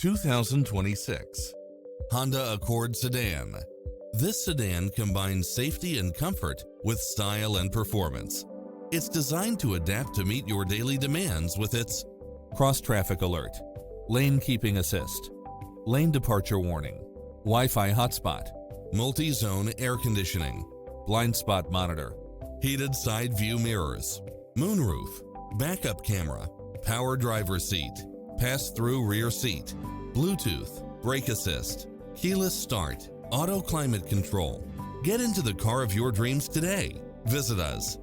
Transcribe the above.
2026 Honda Accord Sedan. This sedan combines safety and comfort with style and performance. It's designed to adapt to meet your daily demands with its cross-traffic alert, lane keeping assist, lane departure warning, Wi-Fi hotspot, multi-zone air conditioning, blind spot monitor, heated side view mirrors, moonroof, backup camera, power driver's seat, pass-through rear seat, Bluetooth, brake assist, keyless start, auto climate control. Get into the car of your dreams today. Visit us.